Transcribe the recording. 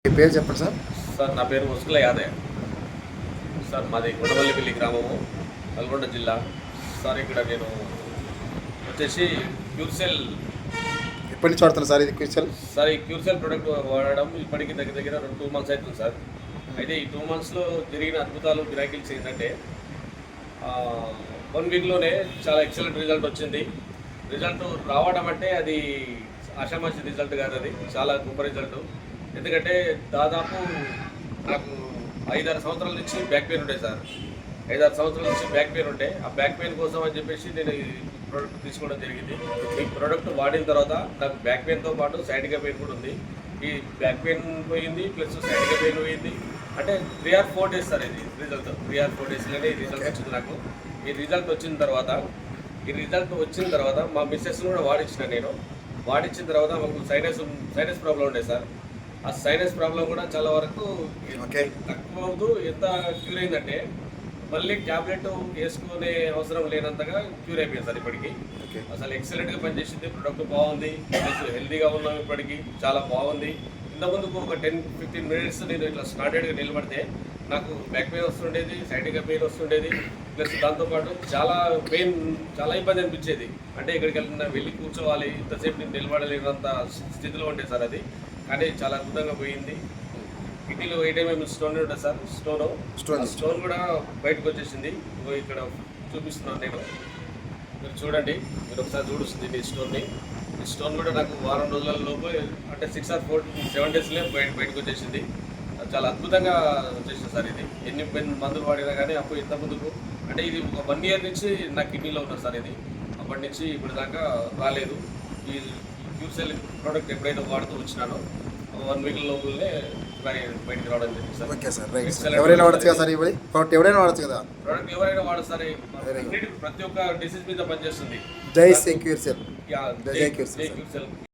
మీ పేరు చెప్పండి sir. Sir నా పేరు ముసుగుల యాదయ్య సార్. మాది గుండవల్లిపల్లి గ్రామము, నల్గొండ జిల్లా సార్. ఇక్కడ నేను వచ్చేసి క్యూర్సెల్ ఎప్పటి నుంచి వాడుతున్నారు సార్ ఇది క్యూర్సెల్? సార్ ఈ క్యూర్సెల్ ప్రోడక్ట్ వాడడం ఇప్పటికీ దగ్గర 2 months అవుతుంది సార్. అయితే ఈ 2 monthsలో జరిగిన అద్భుతాలు మిరాకిల్స్ ఏంటంటే 1 weekలోనే చాలా ఎక్సలెంట్ రిజల్ట్ వచ్చింది. రిజల్ట్ రావడం అంటే అది ఆషామాషి రిజల్ట్ కాదు, అది చాలా గొప్ప రిజల్ట్. ఎందుకంటే దాదాపు నాకు 5-6 సంవత్సరాల నుంచి బ్యాక్ పెయిన్ ఉండే సార్. 5-6 సంవత్సరాల నుంచి బ్యాక్ పెయిన్ ఉంటే ఆ బ్యాక్ పెయిన్ కోసం అని చెప్పేసి నేను ఈ ప్రోడక్ట్ తీసుకోవడం జరిగింది. ఈ ప్రోడక్ట్ వాడిన తర్వాత నాకు బ్యాక్ పెయిన్తో పాటు సైడ్గా పెయిన్ కూడా ఉంది. ఈ బ్యాక్ పెయిన్ పోయింది, ప్లస్ సైడ్గా పెయిన్ పోయింది. అంటే 3 or 4 days సార్ ఇది రిజల్ట్. 3 or 4 daysలోనే ఈ రిజల్ట్ వచ్చింది నాకు. ఈ రిజల్ట్ వచ్చిన తర్వాత మా మిస్సెస్ని కూడా వాడించిన నేను. వాడించిన తర్వాత మాకు సైనస్ ప్రాబ్లం ఉండే సార్. ఆ సైనస్ ప్రాబ్లం కూడా చాలా వరకు తక్కువ అవుతూ ఎంత క్యూర్ అయిందంటే మళ్ళీ ట్యాబ్లెట్ వేసుకునే అవసరం లేనంతగా క్యూర్ అయిపోయింది సార్. ఇప్పటికీ అసలు ఎక్సలెంట్గా పనిచేసింది. ప్రొడక్ట్ బాగుంది, హెల్తీగా ఉన్నాం, ఇప్పటికీ చాలా బాగుంది. ఇంతకుముందుకు ఒక 10-15 minutes నేను ఇట్లా స్టార్టెడ్గా నిలబడితే నాకు బ్యాక్ పెయిన్ వస్తుండేది, సైడ్గా పెయిన్ వస్తుండేది, ప్లస్ దాంతోపాటు చాలా ఇబ్బంది అనిపించేది. అంటే ఇక్కడికి వెళ్ళి కూర్చోవాలి, ఇంతసేపు నేను నిలబడలేనంత స్థితిలో ఉండే సార్ అది. కానీ చాలా అద్భుతంగా పోయింది. కిడ్నీలో 8 mm స్టోన్ ఉంటుంది సార్. స్టోన్ కూడా బయటకు వచ్చేసింది. ఇక్కడ చూపిస్తున్నాను నేను, మీరు చూడండి. మీరు ఒకసారి చూడుస్తుంది ఈ స్టోన్ని. ఈ స్టోన్ కూడా నాకు వారం రోజుల లోపు, అంటే 6 or 7 daysలో బయటకు వచ్చేసింది. చాలా అద్భుతంగా వచ్చేసింది సార్. ఇది ఎన్ని మందులు వాడినా కానీ అప్పుడు ఇంత ముందుకు, అంటే ఇది ఒక 1 year నుంచి నా కిడ్నీలో ఉన్నది సార్. ఇది అప్పటి నుంచి ఇప్పటి దాకా రాలేదు. ఈ క్యూర్సెల్ ప్రోడక్ట్ ఎప్పుడైతే వాడుతూ వచ్చినానో 1 week లోపలనే బయటికి రావడం జరిగింది sir. Okay sir, right sir. ఎవరైనా వాడచ్చు కదా సార్? ఇవి ప్రోడక్ట్ ఎవరైనా వాడచ్చు కదా? ప్రోడక్ట్ ఎవరైనా వాడచ్చు సార్. ప్రతి ఒక్క డిసీజ్ మీద పనిచేస్తుంది. జై క్యూర్సెల్. జై క్యూర్సెల్.